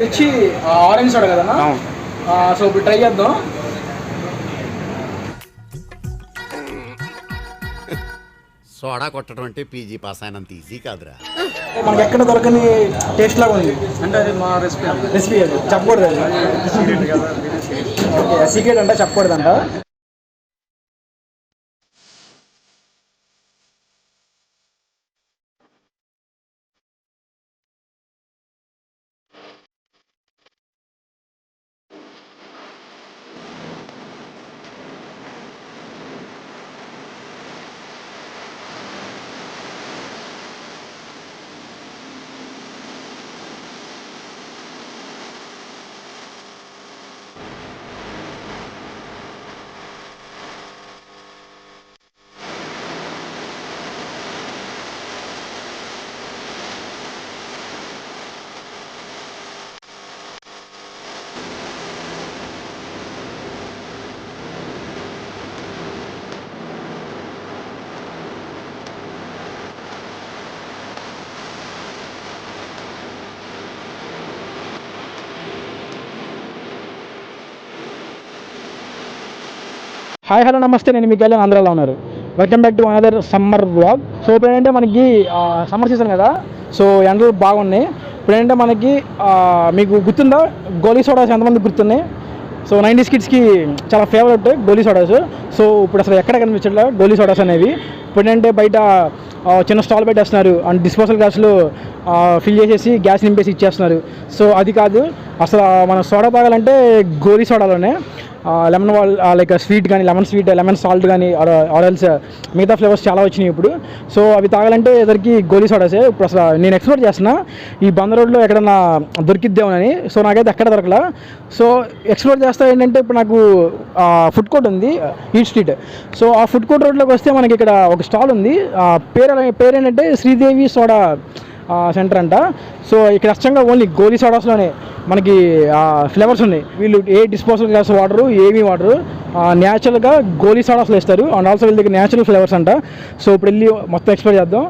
వచ్చి orange soda కదన్నా. So ఇప్పుడు ట్రై చేద్దాం. సోడా కొట్టడం అంటే పీజీ పాస్ అయినంత ఈజీ కాదురా. మనకి ఎక్కడ దొరకని టేస్ట్ లాగా ఉంది. అంటే అది మా రెసిపీ అది చెప్పకూడదు. ఓకే, సీక్రెట్ అంటే చెప్పకూడదంట. హాయ్ హలో నమస్తే, నేను మీకు వెళ్ళాను. ఆంధ్రాలో ఉన్నారు. Welcome back to another summer vlog. So ఇప్పుడు ఏంటంటే మనకి సమ్మర్ సీజన్ కదా, సో ఎండలు బాగున్నాయి. ఇప్పుడు ఏంటంటే మనకి మీకు గుర్తుందా గోలీ సోడాస్? ఎంతమంది గుర్తున్నాయి? సో 90s కిడ్స్కి చాలా ఫేవరెట్ గోలీ సోడాస్. సో ఇప్పుడు అసలు ఎక్కడ కనిపించట్లే గోలీ సోడాస్ అనేవి. ఇప్పుడు ఏంటంటే బయట చిన్న స్టాల్ పెట్టేస్తున్నారు అండ్ డిస్పోజల్ గ్యాస్లో ఫిల్ చేసేసి గ్యాస్ నింపేసి ఇచ్చేస్తున్నారు. సో అది కాదు, అసలు మనం సోడా తాగాలంటే గోలీ సోడాలోనే లెమన్ లైక్ స్వీట్ కానీ లెమన్ స్వీట్, లెమన్ సాల్ట్ కానీ ఆరెల్స్ మిగతా ఫ్లేవర్స్ చాలా వచ్చినాయి ఇప్పుడు. సో అవి తాగాలంటే ఎదురికి గోలీ సోడాసే. ఇప్పుడు అసలు నేను ఎక్స్ప్లోర్ చేస్తున్నా ఈ బందర్ రోడ్లో ఎక్కడన్నా దొరికిద్దామని. సో నాకైతే ఎక్కడ దొరకలా. సో ఎక్స్ప్లోర్ చేస్తా ఏంటంటే ఇప్పుడు నాకు ఫుడ్ కోర్ట్ ఉంది, ఈట్ స్ట్రీట్. సో ఆ ఫుడ్ కోర్ట్ రోడ్లోకి వస్తే మనకి ఇక్కడ ఒక స్టాల్ ఉంది. పేరు ఏంటంటే శ్రీదేవి సోడా సెంటర్ అంట. సో ఇక్కడ అచ్చంగా ఓన్లీ గోలీ సోడాస్లోనే మనకి ఫ్లేవర్స్ ఉన్నాయి. వీళ్ళు ఏ డిస్పోజల్ గ్లాస్ వాడరు, ఏమీ వాడరు. న్యాచురల్గా గోలీ సోడాస్లో వేస్తారు అండ్ ఆల్సో వీళ్ళ దగ్గర న్యాచురల్ ఫ్లేవర్స్ అంట. సో ఇప్పుడు వెళ్ళి మొత్తం ఎక్స్ప్లోర్ చేద్దాం.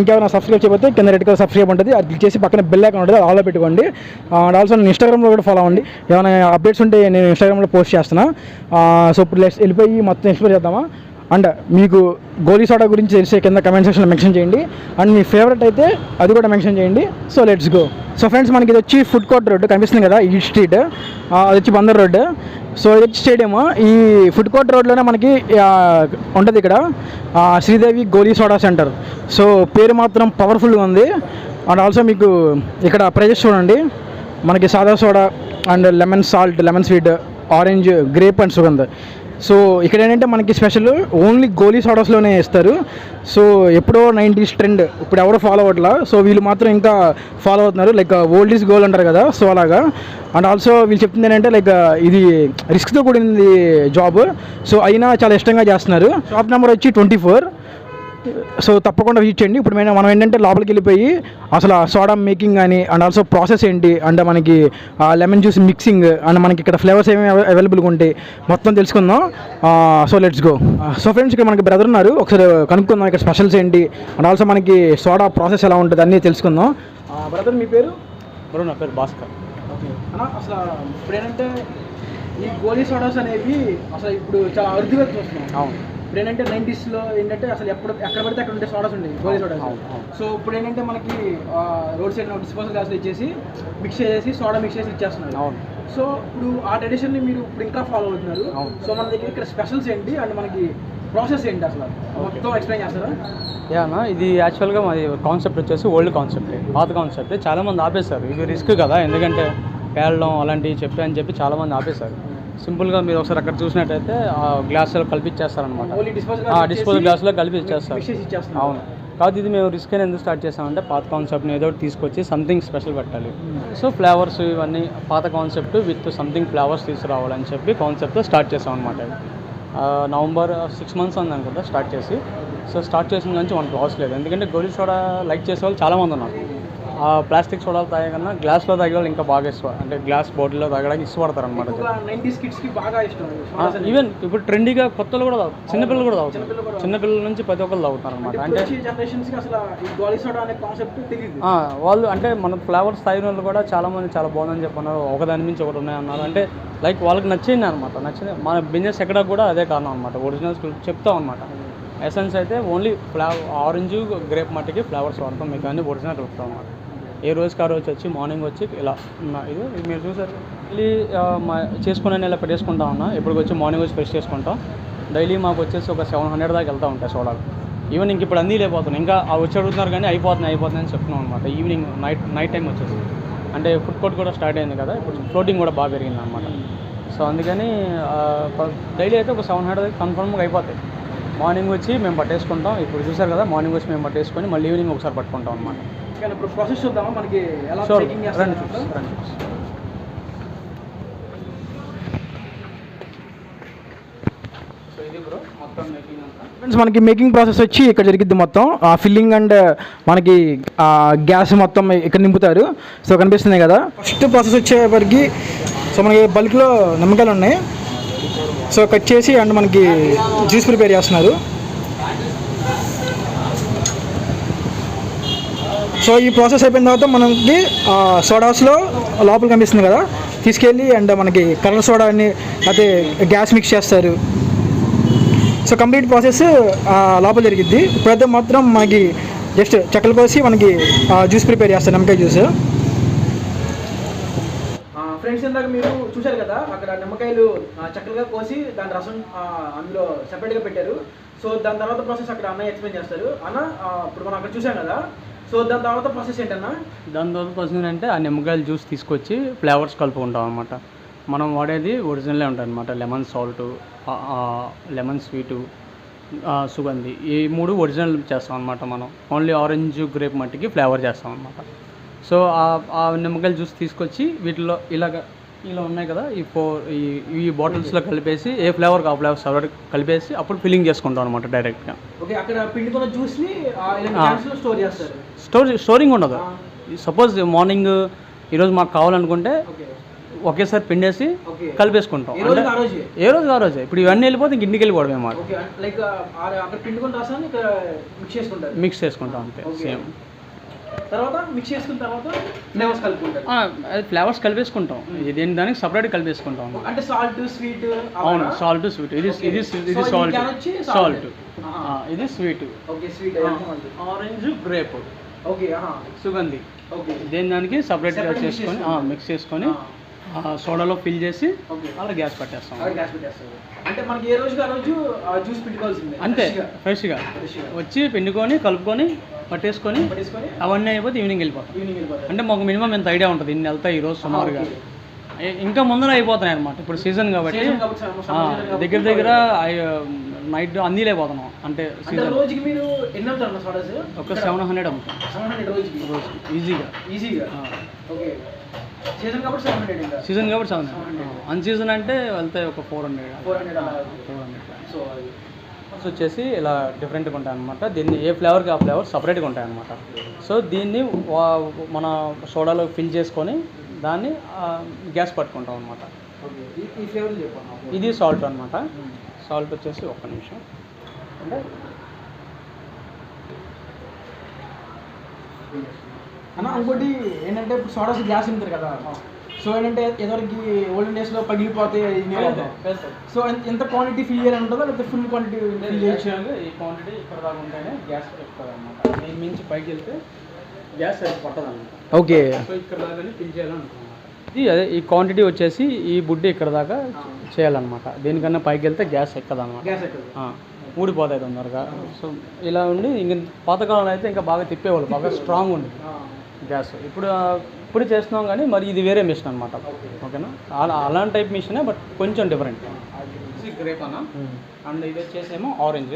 ఇంకేమైనా సబ్స్క్రైబ్ చేయకపోతే కింద రెడ్ కలర్ సబ్స్క్రైబ్ ఉంటుంది, అది క్లిక్ చేసి పక్కన బెల్ ఐకాన్ ఉంటుంది, అది ఆల్లో పెట్టుకోండి. అండ్ ఆల్సో నేను ఇన్స్టాగ్రామ్లో కూడా ఫాలో అవ్వండి. ఏమైనా అప్డేట్స్ ఉంటే నేను ఇన్స్టాగ్రామ్లో పోస్ట్ చేస్తున్నా. సో ఇప్పుడు వెళ్ళిపోయి మొత్తం ఎక్స్ప్లోర్ చేద్దామా. అండ్ మీకు గోలీ సోడా గురించి తెలిసే కింద కమెంట్ సెక్షన్లో మెన్షన్ చేయండి. అండ్ మీ ఫేవరెట్ అయితే అది కూడా మెన్షన్ చేయండి. So let's go. So friends, మనకి ఇది వచ్చి ఫుడ్ కోర్ట్ రోడ్డు కనిపిస్తుంది కదా, ఈ స్ట్రీట్. అది వచ్చి బందర్ రోడ్డు. సో ఇది వచ్చి స్టేడియం. ఈ ఫుడ్ కోర్ట్ రోడ్లోనే మనకి ఉంటుంది ఇక్కడ శ్రీదేవి గోలీ సోడా సెంటర్. సో పేరు మాత్రం పవర్ఫుల్గా ఉంది. అండ్ ఆల్సో మీకు ఇక్కడ ప్రైజెస్ చూడండి. మనకి సాదా soda and lemon salt, lemon sweet, orange, grape and సుగంధ. సో ఇక్కడ ఏంటంటే మనకి స్పెషల్ ఓన్లీ గోలీ సోడాస్లోనే ఇస్తారు. సో ఎప్పుడో 90s ట్రెండ్ ఇప్పుడు ఎవరో ఫాలో అవ్వట్లా. సో వీళ్ళు మాత్రం ఇంకా ఫాలో అవుతున్నారు. లైక్ ఓల్డ్ ఈజ్ గోల్డ్ అంటారు కదా, సో అలాగా. అండ్ ఆల్సో వీళ్ళు చెప్తుంది ఏంటంటే లైక్ ఇది రిస్క్తో కూడింది జాబ్. సో అయినా చాలా ఇష్టంగా చేస్తున్నారు. షాప్ నెంబర్ వచ్చి 24. సో తప్పకుండా విజిట్ చేయండి. ఇప్పుడు మనం ఏంటంటే లోపలికి వెళ్ళిపోయి అసలు సోడా మేకింగ్ కానీ అండ్ ఆల్సో ప్రాసెస్ ఏంటి అండ్ మనకి లెమన్ జ్యూస్ మిక్సింగ్ అండ్ మనకి ఇక్కడ ఫ్లేవర్స్ ఏమేమి అవైలబుల్గా ఉంటాయి మొత్తం తెలుసుకుందాం. So let's go. So friends, ఇక్కడ మనకి బ్రదర్ ఉన్నారు, ఒకసారి కనుక్కుందాం ఇక్కడ స్పెషల్స్ ఏంటి అండ్ ఆల్సో మనకి సోడా ప్రాసెస్ ఎలా ఉంటుంది అన్నీ తెలుసుకుందాం. బ్రదర్ మీ పేరు? నా పేరు భాస్కర్. ఓకే అన్న, అసలు ఇప్పుడు ఏంటంటే ఈ గోలీ సోడాస్ అనేవి అసలు ఇప్పుడు చాలా అరుదుగా చూస్తున్నాం. అవును. ఇప్పుడు ఏంటంటే 90sలో ఏంటంటే అసలు ఎక్కడ పడితే అక్కడ ఉంటే సోడాస్ ఉండేవి, గోలీ సోడాస్. సో ఇప్పుడు ఏంటంటే మనకి రోడ్ సైడ్ డిస్పోజల్ గ్లాస్లో ఇచ్చేసి మిక్స్ చేసి సోడా మిక్స్ చేసి ఇచ్చేస్తున్నారు. అవును. సో ఇప్పుడు ఆ ట్రెడిషన్ని మీరు ఇప్పుడు ఇంకా ఫాలో అవుతున్నారు. సో మన దగ్గర ఇక్కడ స్పెషల్స్ ఏంటి అండ్ మనకి ప్రాసెస్ ఏంటి అసలు మొత్తం ఎక్స్ప్లెయిన్ చేస్తారా? యానా, ఇది యాక్చువల్గా మాది కాన్సెప్ట్ వచ్చేసి ఓల్డ్ కాన్సెప్ట్, పాత కాన్సెప్ట్. చాలామంది ఆపేశారు. ఇది రిస్క్ కదా, ఎందుకంటే పేలడం అలాంటివి చెప్పి చాలామంది ఆపేశారు. సింపుల్గా మీరు ఒకసారి అక్కడ చూసినట్టయితే ఆ గ్లాసులో కలిపిచ్చేస్తారనమాట. డిస్పోజల్ గ్లాసులో కలిపి ఇచ్చేస్తారు. అవును. కాదు, ఇది మేము రిస్క్ అని ఎందుకు స్టార్ట్ చేసామంటే పాత కాన్సెప్ట్ని ఏదో తీసుకొచ్చి సంథింగ్ స్పెషల్ పెట్టాలి. సో ఫ్లేవర్స్ ఇవన్నీ పాత కాన్సెప్ట్ విత్ సంథింగ్ ఫ్లేవర్స్ తీసుకురావాలని చెప్పి కాన్సెప్ట్తో స్టార్ట్ చేసాం అనమాట. నవంబర్ 6 months ఉంది అనుకుంటా స్టార్ట్ చేసి. సో స్టార్ట్ చేసిన నుంచి మనకు లాస్ లేదు, ఎందుకంటే గోలీ సోడా లైక్ చేసే వాళ్ళు చాలామంది ఉన్నారు. ఆ ప్లాస్టిక్ సోడాలు తాగే కన్నా గ్లాస్లో తాగే వాళ్ళు ఇంకా బాగా ఇష్టం, అంటే గ్లాస్ బాటిల్లో తాగడానికి ఇష్టపడతారు అనమాట. 90s కిడ్స్కి బాగా ఇష్టం. ఈవెన్ ఇప్పుడు ట్రెండీగా కొత్తలు కూడా తాగుతారు, చిన్నపిల్లలు కూడా తాగుతారు, చిన్నపిల్లల నుంచి ప్రతి ఒక్కరు తాగుతారు అనమాట. అంటే జనరేషన్స్కి అసలు ఈ గోలీ సోడా అనే కాన్సెప్ట్ తెలియదు. వాళ్ళు అంటే మన ఫ్లేవర్స్ తాగిన వాళ్ళు కూడా చాలామంది చాలా బాగుందని చెప్పన్నారు, ఒకదాని మించి ఒకటి ఉన్నాయన్నారు. అంటే లైక్ వాళ్ళకి నచ్చింది అనమాట, నచ్చింది. మన బిజినెస్ ఎక్కడ కూడా అదే కారణం అనమాట, ఒరిజినల్స్ చెప్తాం అనమాట. ఎసెన్స్ అయితే ఓన్లీ ఆరెంజ్ గ్రేప్ మట్టికి ఫ్లేవర్స్ వాడతాం, మీకు అన్ని ఒరిజినల్ కలుపుతాం అన్నమాట. ఏ రోజుకి ఆ రోజు వచ్చి మార్నింగ్ వచ్చి ఇలా ఇది మీరు చూసారు డైలీ చేసుకునే ఇలా పెట్టేసుకుంటా ఉన్నా. ఇప్పటికి వచ్చి మార్నింగ్ వచ్చి ఫ్రెష్ చేసుకుంటాం. డైలీ మాకు వచ్చేసి ఒక 700 దాకా వెళ్తూ ఉంటాయి సోడాలు. ఈవెన్ ఇంక ఇప్పుడు అన్నీ లేకపోతున్నాయి, ఇంకా వచ్చి అడుగుతున్నారు కానీ అయిపోతున్నాయి అని చెప్తున్నాం అనమాట. ఈవినింగ్ నైట్ టైం వచ్చేసి అంటే ఫుడ్ కోర్ట్ కూడా స్టార్ట్ అయింది కదా, ఇప్పుడు ఫ్లోటింగ్ కూడా బాగా పెరిగింది అనమాట. సో అందుకని డైలీ అయితే ఒక 700 దాకా కన్ఫర్మ్గా అయిపోతాయి. మార్నింగ్ వచ్చి మేము పట్టేసుకుంటాం. ఇప్పుడు చూసారు కదా, మార్నింగ్ వచ్చి మేము పట్టేసుకొని మళ్ళీ ఈవినింగ్ ఒకసారి పట్టుకుంటాం అనమాట. ఇప్పుడు ప్రాసెస్ చూద్దామా మనకి ఎలా మేకింగ్ చేస్తారో. సో ఇది బ్రో మొత్తం మేకింగ్ అంతా. ఫ్రెండ్స్ మనకి మేకింగ్ ప్రాసెస్ వచ్చి ఇక్కడ జరిగిద్ది మొత్తం. ఫిల్లింగ్ అండ్ మనకి గ్యాస్ మొత్తం ఇక్కడ నింపుతారు. సో కనిపిస్తున్నాయి కదా. ఫస్ట్ ప్రాసెస్ వచ్చేవరకు సో మనకి బల్క్లో నిమ్మకాయలు ఉన్నాయి. సో కట్ చేసి అండ్ మనకి జ్యూస్ ప్రిపేర్ చేస్తున్నారు. సో ఈ ప్రాసెస్ అయిపోయిన తర్వాత మనకి సోడాస్లో లోపల కనిపిస్తుంది కదా, తీసుకెళ్ళి అండ్ మనకి కలర్ సోడా అని అయితే గ్యాస్ మిక్స్ చేస్తారు. సో కంప్లీట్ ప్రాసెస్ లోపల జరిగిద్ది. ఇప్పుడైతే మాత్రం మనకి జస్ట్ చెక్కలు కోసి మనకి జ్యూస్ ప్రిపేర్ చేస్తారు, నిమ్మకాయ జ్యూస్. ఫ్రెండ్స్ ఇందాక మీరు చూశారు కదా, అక్కడ నిమ్మకాయలు చక్కలుగా కోసి దాని రసం అందులో సెపరేట్గా పెట్టారు. సో దాని తర్వాత ప్రాసెస్ అక్కడ అన్నయ్య ఎక్స్ప్లెయిన్ చేస్తారు. అన్న ఇప్పుడు మనం అక్కడ చూసాం కదా, సో దాని తర్వాత ప్రాసెస్ ఏంటన్నా? దాని తర్వాత ప్రాసెస్ ఏంటంటే ఆ నిమ్మకాయల జ్యూస్ తీసుకొచ్చి ఫ్లేవర్స్ కలుపుకుంటాం అనమాట. మనం వాడేది ఒరిజినలే ఉంటుంది అనమాట. లెమన్ సాల్ట్, లెమన్ స్వీటు, సుగంధి, ఈ 3 ఒరిజినల్ చేస్తాం అనమాట. మనం ఓన్లీ ఆరెంజ్ గ్రేప్ మట్టికి ఫ్లేవర్ చేస్తాం అనమాట. సో ఆ నిమ్మకాయల జ్యూస్ తీసుకొచ్చి వీటిలో ఇలా ఉన్నాయి కదా, ఈ బాటిల్స్లో కలిపేసి ఏ ఫ్లేవర్ ఆ ఫ్లేవర్ సపరేట్ కలిపేసి అప్పుడు ఫిల్లింగ్ చేసుకుంటాం అనమాట డైరెక్ట్గా. ఓకే, అక్కడ పిండుకున్న జ్యూస్ని స్టోర్ చేస్తారు. స్టోరింగ్ ఉండదు. సపోజ్ మార్నింగ్ ఈరోజు మాకు కావాలనుకుంటే ఒకేసారి పిండేసి కలిపేసుకుంటాం. ఏ రోజు ఆ రోజే. ఇప్పుడు ఇవన్నీ వెళ్ళిపోతే ఇంక ఇంటికి వెళ్ళిపోవడమే మాట. మిక్స్ చేసుకుంటాం అంతే. సేమ్ తర్వాత మిక్స్ చేసుకున్న తర్వాత ఫ్లేవర్స్ కలుపుకుంటారు. ఫ్లేవర్స్ కలిపేసుకుంటాం. ఇది దానికి సపరేట్ కలిపేసుకుంటాం. అంటే సాల్ట్ స్వీట్. అవును, సాల్ట్ స్వీట్. ఇది సాల్ట్, ఇది sweet. Okay, sweet. Orange grape, okay, సుగంధి. ఓకే, దేని దానికి సపరేట్గా చేసుకొని మిక్స్ చేసుకొని సోడాలో ఫిల్ చేసి అలా గ్యాస్ పెట్టేస్తాం. అంటే మనకి ఏ రోజుకి ఆ రోజు జ్యూస్ పిండుకోవాల్సిందే అంతే. ఫ్రెష్గా వచ్చి పిండుకొని కలుపుకొని పట్టేసుకొని అవన్నీ అయిపోతే ఈవినింగ్ వెళ్ళిపోతాం. అంటే మాకు మినిమం ఎంత ఐడియా ఉంటుంది, ఇన్ని వెళ్తాయి ఈరోజు సుమారుగా. ఇంకా ముందర అయిపోతున్నాయి అనమాట. ఇప్పుడు సీజన్ కాబట్టి దగ్గర నైట్ అన్నీ లేకపోతున్నాం. అంటే సీజన్ రోజుకి మీరు ఎన్ని అమ్ముతారు సోడాస్? ఒక 700 అమ్ముతాం రోజుకి ఈజీగా. ఓకే, సీజన్ కాబట్టి 700. సీజన్ కాబట్టి 700. అన్ సీజన్ అంటే వెళ్తాయి ఒక 400. సో వచ్చేసి ఇలా డిఫరెంట్గా ఉంటాయి అనమాట. దీన్ని ఏ ఫ్లేవర్కి ఆ ఫ్లేవర్ సపరేట్గా ఉంటాయి అనమాట. సో దీన్ని మన సోడాలో ఫిల్ చేసుకొని దాన్ని గ్యాస్ పట్టుకుంటాం అనమాట. ఇది సాల్ట్ అనమాట. సాల్ట్ వచ్చేసి ఒక్క నిమిషం. అంటే అన్న ఇంకోటి ఏంటంటే ఇప్పుడు సోడాస్ గ్యాస్ ఉంటుంది కదా, సో ఏంటంటే ఎదురికి ఓల్డెన్ డేస్లో పగిలిపోతే సో ఎంత క్వాంటిటీ ఫిల్ చేయాలని ఉంటుందో లేకపోతే ఫుల్ క్వాంటిటీ ఫిల్ చేయాలి? ఈ క్వాంటిటీ ఇక్కడ దాకా ఉంటేనే గ్యాస్ ఎక్కుతుంది అనమాట. దీని మించి పైకి వెళ్తే గ్యాస్ పట్టదు అనమాట. ఓకే, సో ఇక్కడ దాకా ఫిల్ చేయాలనుకున్నాను. అదే ఈ క్వాంటిటీ వచ్చేసి ఈ బుడ్డి ఇక్కడ దాకా చేయాలన్నమాట. దీనికన్నా పైకి వెళ్తే గ్యాస్ ఎక్కదు అనమాట, ఊడిపోతాయి తొందరగా. సో ఇలా ఉండి ఇంక పాతకాలంలో అయితే ఇంకా బాగా తిప్పేవాళ్ళు, బాగా స్ట్రాంగ్ ఉండేది గ్యాస్. ఇప్పుడు చేస్తున్నాం కానీ మరి ఇది వేరే మిషన్ అనమాట. ఓకేనా, అలాంటి టైప్ మిషనే, బట్ కొంచెం డిఫరెంట్. గ్రేప్ అన్న, అండ్ ఇది వచ్చేసేమో ఆరెంజ్,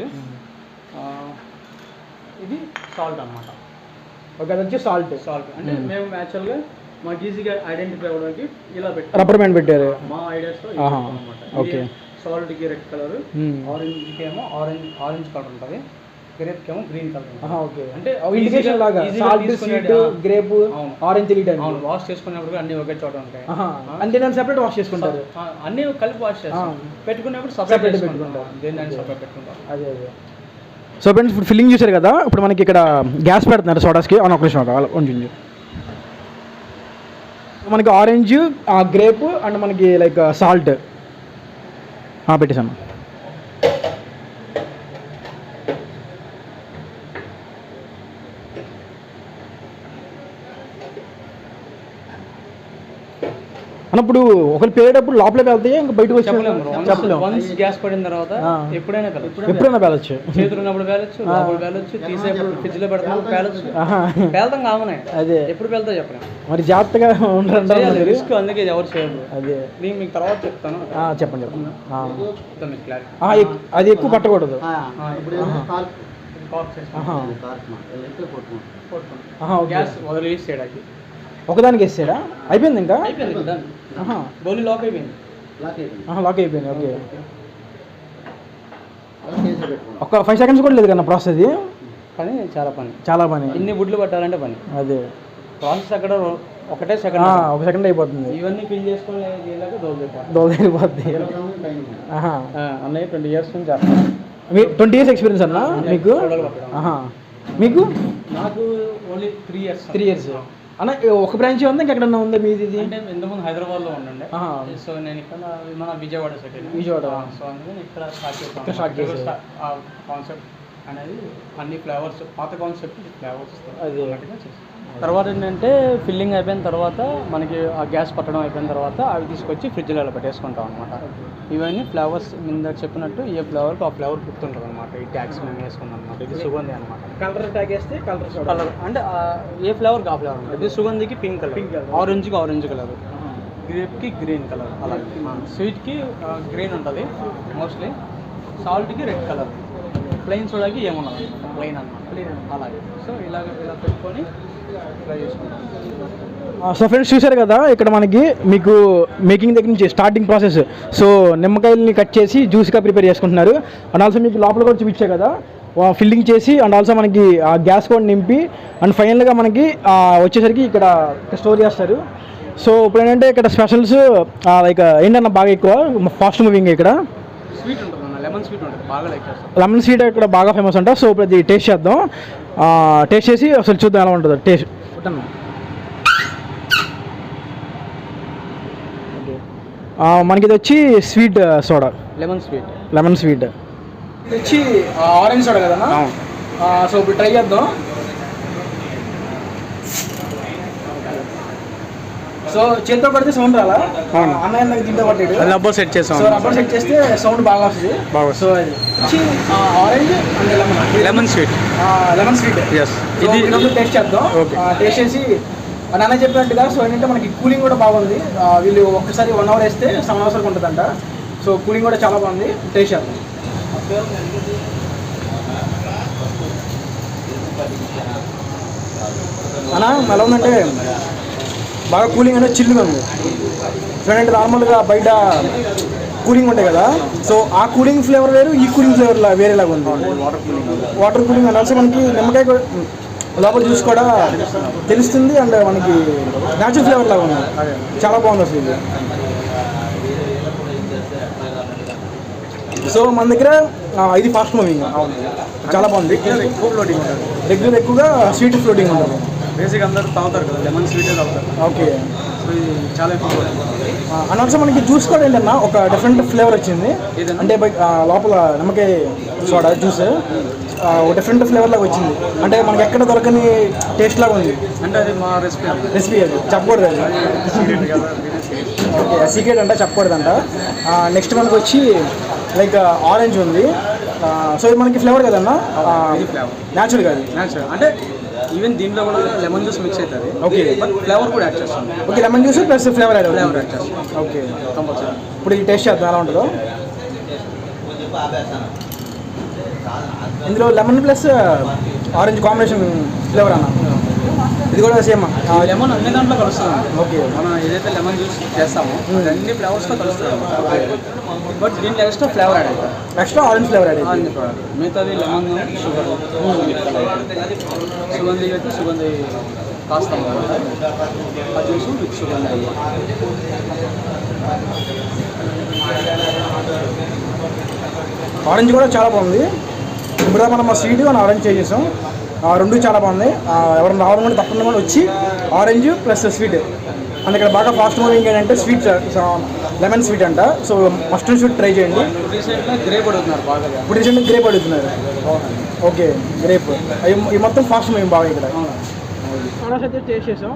ఇది సాల్ట్ అనమాట. ఓకే, అది వచ్చి సాల్ట్. అంటే మేము యాక్చువల్గా మాకు ఈజీగా ఐడెంటిఫై అవ్వడానికి ఇలా పెట్టారు, రబ్బర్ బ్యాండ్ పెట్టారు మా ఐడియాస్తో అనమాట. ఓకే, సాల్ట్కి రెడ్ కలర్, ఆరెంజ్కి ఏమో ఆరెంజ్ కలర్ ఉంటుంది, గ్రేప్ కేమో గ్రీన్ కలర్. ఓకే, అంటే ఇండికేషన్ లాగా సాల్ట్, స్వీట్, గ్రేప్, ఆరెంజ్ తెలియదు. అవును, వాష్ చేసుకునేప్పుడు అన్ని ఒకే చోట ఉంటాయి. అంటే నేను సెపరేట్ వాష్ చేసుకుంటారు, అన్ని కలిపి వాష్ చేస్తాం. పెట్టుకునేప్పుడు సపరేట్ పెట్టుకుంటాం, దేన్ని సపరేట్ పెట్టుకుంటాం. అదే. సో ఫ్రెండ్స్, ఇప్పుడు ఫిల్లింగ్ చూసారు కదా. ఇప్పుడు మనకి ఇక్కడ గ్యాస్ పెడుతున్నారు సోడాస్కి. ఒక నిమిషం ఉంచండి. మనకి ఆరెంజ్, గ్రేప్ అండ్ మనకి లైక్ సాల్ట్ పెట్టేసాను. అన్నప్పుడు ఒకరు పేరేటప్పుడు లోపలికి వెళ్తే ఇంకా బయటకు వచ్చి చెప్పలేము. వన్స్ గ్యాస్ పడిన తర్వాత ఎప్పుడైనా పేలచ్చు. చేతులు ఉన్నప్పుడు పేలచ్చు, లోపల పేలచ్చు, తీసేప్పుడు ఫ్రిడ్జ్ లో పెడతాం పేలచ్చు. పేలతాం కామనే. అదే, ఎప్పుడు పేలుతా చెప్పలేము. మరి జాగ్రత్తగా ఉండాలి, రిస్క్. అందుకే ఎవరు చేయరు. అదే, నేను మీకు తర్వాత చెప్తాను. చెప్పండి. అది ఎక్కువ పట్టకూడదు. గ్యాస్ రిలీజ్ చేయడానికి ఒకదానికి వేసాడా? అయిపోయింది ఇంకా? బౌలి లాక్ అయిపోయింది. లాక్ అయిపోయింది. ఓకే, ఒక 5 seconds కూడా లేదు కన్నా ప్రాసెస్. అది కానీ చాలా పని. ఇన్ని బుడ్లు పట్టాలంటే పని. అదే ప్రాసెస్ అక్కడ ఒకటే సెకండ్, ఒక సెకండ్ అయిపోతుంది. ఇవన్నీ ఫిల్ చేసుకుని దోలైపోద్ది. అన్నయ్య 20 years నుంచి 20 years ఎక్స్పీరియన్స్ అన్నా మీకు? మీకు? నాకు ఓన్లీ 3 years. అన్న ఒక బ్రాంచ్ ఉంది, ఇంకెక్కడన్నా ఉందా మీది? అంటే ఇంతకుముందు హైదరాబాద్లో ఉండండి. సో నేను ఇక్కడ మన విజయవాడ సెటిల్. సో అందుకని ఇక్కడ స్టార్ట్ చేస్తాను. ఆ కాన్సెప్ట్ అనేది అన్ని ఫ్లేవర్స్, పాత కాన్సెప్ట్ ఫ్లేవర్స్ అది. తర్వాత ఏంటంటే ఫిల్లింగ్ అయిపోయిన తర్వాత మనకి ఆ గ్యాస్ పట్టడం అయిపోయిన తర్వాత అవి తీసుకొచ్చి ఫ్రిడ్జ్లో అలా పెట్టేసుకుంటాం అనమాట. ఇవన్నీ ఫ్లేవర్స్ మీద చెప్పినట్టు ఏ ఫ్లేవర్కి ఆ ఫ్లేవర్ గుర్తుంటుంది అనమాట. ఈ ట్యాగ్స్ మేము వేసుకున్నాం అనమాట. ఇది సుగంధి అనమాట. కలర్ ట్యాగ్ వేస్తే కలర్ అంటే ఏ ఫ్లేవర్కి ఆ ఫ్లేవర్ ఉంటుంది. ఇది సుగంధికి పింక్ కలర్, ఆరెంజ్కి ఆరెంజ్ కలర్, గ్రేప్కి గ్రీన్ కలర్, అలాగే స్వీట్కి గ్రీన్ ఉంటుంది మోస్ట్లీ, సాల్ట్కి రెడ్ కలర్, ప్లెయిన్ సోడాకి ఏమున్నది ప్లెయిన్ అనమాట. అలాగే సో ఇలా పెట్టుకొని ట్రై చేసుకుంటాం. సో ఫ్రెండ్స్, చూసారు కదా ఇక్కడ మనకి మీకు మేకింగ్ దగ్గర నుంచి స్టార్టింగ్ ప్రాసెస్. సో నిమ్మకాయలని కట్ చేసి జ్యూస్గా ప్రిపేర్ చేసుకుంటున్నారు. అండ్ ఆల్సో మీకు లోపల కూడా చూపించే కదా ఫిల్లింగ్ చేసి, అండ్ ఆల్సో మనకి గ్యాస్ కూడా నింపి, అండ్ ఫైనల్గా మనకి వచ్చేసరికి ఇక్కడ స్టోర్ చేస్తారు. సో ఇప్పుడు ఏంటంటే ఇక్కడ స్పెషల్స్ లైక్ ఏంటన్నా బాగా ఎక్కువ ఫాస్ట్ మూవింగ్. ఇక్కడ స్వీట్ ఉంటుంది, లెమన్ స్వీట్ ఉంటుంది, బాగా లైక్ చేస్తాం. లెమన్ స్వీట్ ఇక్కడ బాగా ఫేమస్ అంట. సో ఇప్పుడు అది టేస్ట్ చేద్దాం. టేస్ట్ చేసి అసలు చూద్దాం ఎలా ఉంటుందో టేస్ట్. మనకి ఇది వచ్చి స్వీట్ సోడా, లెమన్ స్వీట్. ఇది వచ్చి ఆరెంజ్ సోడా కదా. సో ఇప్పుడు ట్రై చేద్దాం. సో చేతితో పడితే సౌండ్ రాలా, అన్నయ్య నాకు దీంతో పట్టాడు. రబ్బర్ సెట్ చేస్తాం. సో రబ్బర్ సెట్ చేస్తే సౌండ్ బాగా వస్తుంది. సో అది వచ్చి ఆరెంజ్ అండ్ లెమన్ స్వీట్. ఇది టేస్ట్ చేద్దాం. టేస్ట్ చేసి నాన్న చెప్పినట్టుగా సో ఏంటంటే మనకి కూలింగ్ కూడా బాగుంది. వీళ్ళు ఒక్కసారి 1 hour వేస్తే 7 hours వరకు ఉంటుందంట. సో కూలింగ్ కూడా చాలా బాగుంది. టేస్ట్ చేద్దాం. అన్న ఎలా ఉందంటే బాగా కూలింగ్ అనేది చిల్లుగా ఉంది. చూడండి, నార్మల్గా బయట కూలింగ్ ఉంటాయి కదా, సో ఆ కూలింగ్ ఫ్లేవర్ వేరు, ఈ కూలింగ్ ఫ్లేవర్ వేరేలాగా ఉంది. వాటర్ కూలింగ్ అని ఆల్సో మనకి నిమ్మకాయ లోపల జ్యూస్ కూడా తెలుస్తుంది. అండ్ మనకి న్యాచురల్ ఫ్లేవర్ లాగా ఉంది. చాలా బాగుంది అసలు ఇది. సో మన దగ్గర ఇది ఫాస్ట్ మూవింగ్ చాలా బాగుంది. రెగ్యులర్ ఎక్కువగా స్వీట్ ఫ్లోటింగ్ ఉంటుంది. బేసిక్ అందరూ తాగుతారు కదా, లెమన్ స్వీటే తాగుతారు. ఓకే, సో ఇది చాలా ఎక్కువ. అండ్ ఆల్సో మనకి జ్యూస్ కూడా ఏంటన్నా ఒక డిఫరెంట్ ఫ్లేవర్ వచ్చింది. అంటే లోపల నిమ్మకాయ సోడా జ్యూస్ ఒక డిఫరెంట్ ఫ్లేవర్ లాగా వచ్చింది. అంటే మనకి ఎక్కడ దొరకని టేస్ట్ లాగా ఉంది. అంటే అది మా రెసిపీ అది చెప్పకూడదు. అది ఓకే, సీక్రెట్ అంట, చెప్పకూడదంట. నెక్స్ట్ మనకి వచ్చి లైక్ ఆరెంజ్ ఉంది. సో ఇది మనకి ఫ్లేవర్ కదన్నా, న్యాచురల్ కాదు. అంటే ఈవెన్ దీంట్లో కూడా లెమన్ జ్యూస్ మిక్స్ అవుతుంది. ఓకే, బట్ ఫ్లేవర్ కూడా యాడ్ చేస్తాం. Okay, lemon juice plus flavour add చేస్తాం. Okay, compulsory. ఇప్పుడు ఇది టేస్ట్ చేద్దాం ఎలా ఉంటుందో. ఇందులో lemon plus orange combination flavour అన్న. ఇది కూడా సేమ్. లెమన్ అన్ని దాంట్లో కలుస్తుంది. ఓకే. మనం ఏదైతే లెమన్ జ్యూస్ చేస్తామో అన్ని ఫ్లేవర్స్తో కలుస్తుంది. బట్ దీంట్లో ఎక్స్ట్రా ఫ్లేవర్ యాడ్ అవుతుంది. ఎక్స్ట్రా ఆరెంజ్ ఫ్లేవర్ యాడ్ అయింది. మిగతాది లెమన్, షుగర్, సుగంధి అయితే సుగంధి కాస్తాం అనమాట. ఆ జ్యూస్ విత్ సుగంధి. ఆరెంజ్ కూడా చాలా బాగుంది. ఇప్పుడు మనం స్వీట్ అని ఆరెంజ్ చేసేసాం. రెండు చాలా బాగున్నాయి. ఎవరైనా రావాలనుకుంటే తప్పకుండా వచ్చి ఆరెంజ్ ప్లస్ స్వీట్. అండ్ ఇక్కడ బాగా ఫాస్ట్ మూవింగ్ ఏంటంటే స్వీట్, లెమన్ స్వీట్ అంట. సో మస్టర్డ్ స్వీట్ ట్రై చేయండి. రీసెంట్గా గ్రేప్ అడుగుతున్నారు బాగా. ఇప్పుడు రీసెంట్గా గ్రేప్ అడుగుతున్నారు. ఓకే, గ్రేప్ ఈ మొత్తం ఫాస్ట్ మూవింగ్ బాగా ఇక్కడ. ప్రోడక్ట్స్ అయితే టేస్ట్ చేసాం,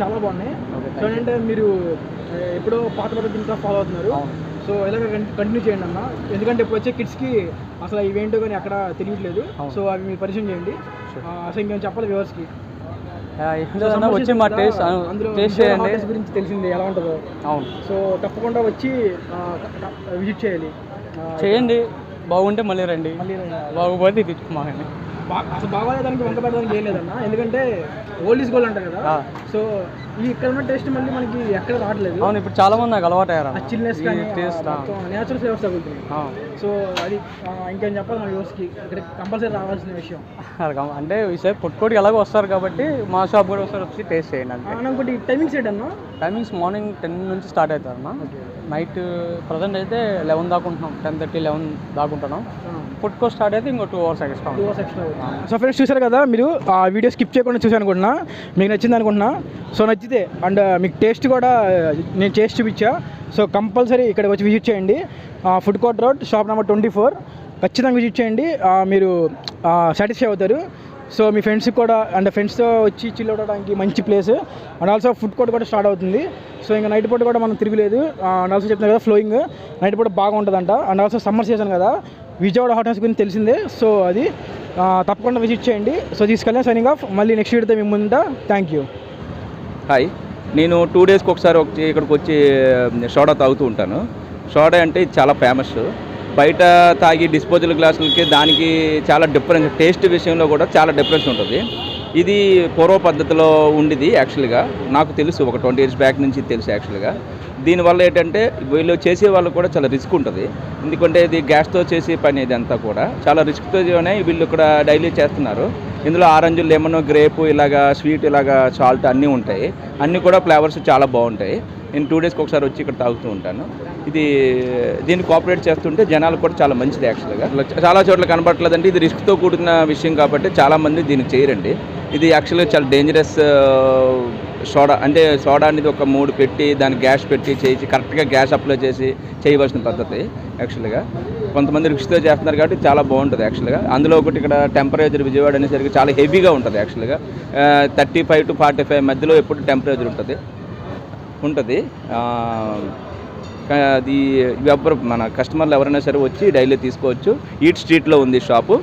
చాలా బాగున్నాయి. సో ఏంటంటే మీరు ఎప్పుడో పాత పద్ధతి ఇంకా ఫాలో అవుతున్నారు. సో ఇలాగ కంటిన్యూ చేయండి అన్న. ఎందుకంటే ఇప్పుడు వచ్చే కిడ్స్కి అసలు ఇవేంటో కానీ అక్కడ తెలియట్లేదు. సో అవి మీరు పరిచయం చేయండి. అసలు ఇంకేం చెప్పాలి వ్యూవర్స్కి? వచ్చి మా టేస్ట్ చేయండి గురించి తెలిసింది ఎలా ఉంటుందో. అవును. సో తప్పకుండా వచ్చి విజిట్ చేయాలి. చేయండి, బాగుంటే మళ్ళీ రండి, బాగుపోతే తెచ్చుకోమాకండి. అసలు బాగోలేదానికి వంక పెట్టడానికి ఏం లేదన్న. ఎందుకంటే ఓల్డ్ ఈజ్ గోల్డ్ అంటారు కదా. సో ఈ ఇక్కడ ఉన్న టేస్ట్ మళ్ళీ మనకి ఎక్కడ రావట్లేదు. అవును, ఇప్పుడు చాలా మంది నాకు అలవాటు అయ్యారు. చిల్నెస్ కానీ నేచురల్ ఫ్లేవర్స్ తగులుతుంది. సో అది ఇంకేం చెప్పాలి మన వ్యూవర్స్కి, ఇక్కడ కంపల్సరీ రావాల్సిన విషయం. అంటే ఈసారి పుట్టుకోడికి ఎలాగో వస్తారు కాబట్టి మా షాప్ కూడా ఒకసారి వచ్చి టేస్ట్ చేయండి. అంటే ఇంకోటి టైమింగ్స్ ఏంటన్నా? టైమింగ్స్ మార్నింగ్ 10 నుంచి స్టార్ట్ అవుతారన్నా. నైట్ ప్రజెంట్ అయితే 11 దాకా ఉంటున్నాం. 10:30, 11 దాకా ఉంటున్నాం. పుట్టుకో స్టార్ట్ అయితే ఇంకో 2 hours ఎక్స్ట్రా. సో ఫ్రెండ్స్ చూసారు కదా, మీరు ఆ వీడియో స్కిప్ చేయకుండా చూసాను అనుకుంటున్నా. మీకు నచ్చింది అనుకుంటున్నా. సో నచ్చితే అండ్ మీకు టేస్ట్ కూడా నేను చేసి చూపించా. సో కంపల్సరీ ఇక్కడికి వచ్చి విజిట్ చేయండి. Food court road, shop number 24. ఖచ్చితంగా విజిట్ చేయండి, మీరు సాటిస్ఫై అవుతారు. సో మీ ఫ్రెండ్స్కి కూడా అండ్ ఫ్రెండ్స్తో వచ్చి చిల్ అవ్వడానికి మంచి place. And also food court కూడా స్టార్ట్ అవుతుంది. సో ఇంకా నైట్ పూట కూడా మనం తిరగలేదు. అండ్ ఆల్సో చెప్తున్నాను కదా, ఫ్లోయింగ్ నైట్ పూట బాగుంటుందంట. అండ్ ఆల్సో సమ్మర్ సీజన్ కదా, విజయవాడ హాట్ హౌస్ గురించి తెలిసిందే. సో అది తప్పకుండా విజిట్ చేయండి. సో తీసుకెళ్ళాను. Signing off. మళ్ళీ నెక్స్ట్ వీడియోతో మేము ముందు. Thank you. హాయ్, నేను 2 డేస్కి ఒకసారి ఇక్కడికి వచ్చి సోడా తాగుతూ ఉంటాను. సోడా అంటే చాలా ఫేమస్. బయట తాగి డిస్పోజల్ గ్లాసులకి దానికి చాలా డిఫరెన్స్, టేస్ట్ విషయంలో కూడా చాలా డిఫరెన్స్ ఉంటుంది. ఇది పూర్వ పద్ధతిలో ఉండేది యాక్చువల్గా. నాకు తెలుసు, ఒక 20 years బ్యాక్ నుంచి తెలుసు యాక్చువల్గా. దీనివల్ల ఏంటంటే వీళ్ళు చేసే వాళ్ళు కూడా చాలా రిస్క్ ఉంటుంది. ఎందుకంటే ఇది గ్యాస్తో చేసే పని, ఇదంతా కూడా చాలా రిస్క్తోనే వీళ్ళు ఇక్కడ డైలీ చేస్తున్నారు. ఇందులో ఆరెంజ్, లెమన్, గ్రేపు, ఇలాగా స్వీట్, ఇలాగా సాల్ట్ అన్నీ ఉంటాయి. అన్నీ కూడా ఫ్లేవర్స్ చాలా బాగుంటాయి. నేను 2 డేస్కి ఒకసారి వచ్చి ఇక్కడ తాగుతూ ఉంటాను. దీన్ని కోఆపరేట్ చేస్తుంటే జనాలకు కూడా చాలా మంచిది యాక్చువల్గా. చాలా చోట్ల కనబడట్లేదంటే ఇది రిస్క్తో కూడిన విషయం కాబట్టి చాలామంది దీనికి చేయరండి. ఇది యాక్చువల్గా చాలా డేంజరస్ సోడా. అంటే సోడా అనేది ఒక 3 పెట్టి దానికి గ్యాస్ పెట్టి చేసి కరెక్ట్గా గ్యాస్ అప్లై చేసి చేయవలసిన పద్ధతి యాక్చువల్గా. కొంతమంది రిస్క్తో చేస్తున్నారు కాబట్టి చాలా బాగుంటుంది యాక్చువల్గా. అందులో ఒకటి ఇక్కడ టెంపరేచర్ విజయవాడ అనేసరికి చాలా హెవీగా ఉంటుంది యాక్చువల్గా. 35 to 45 మధ్యలో ఎప్పుడు టెంపరేచర్ ఉంటుంది. అది ఎవరు మన కస్టమర్లు ఎవరైనా సరే వచ్చి డైలీ తీసుకోవచ్చు. ఈట్ స్ట్రీట్లో ఉంది షాపు.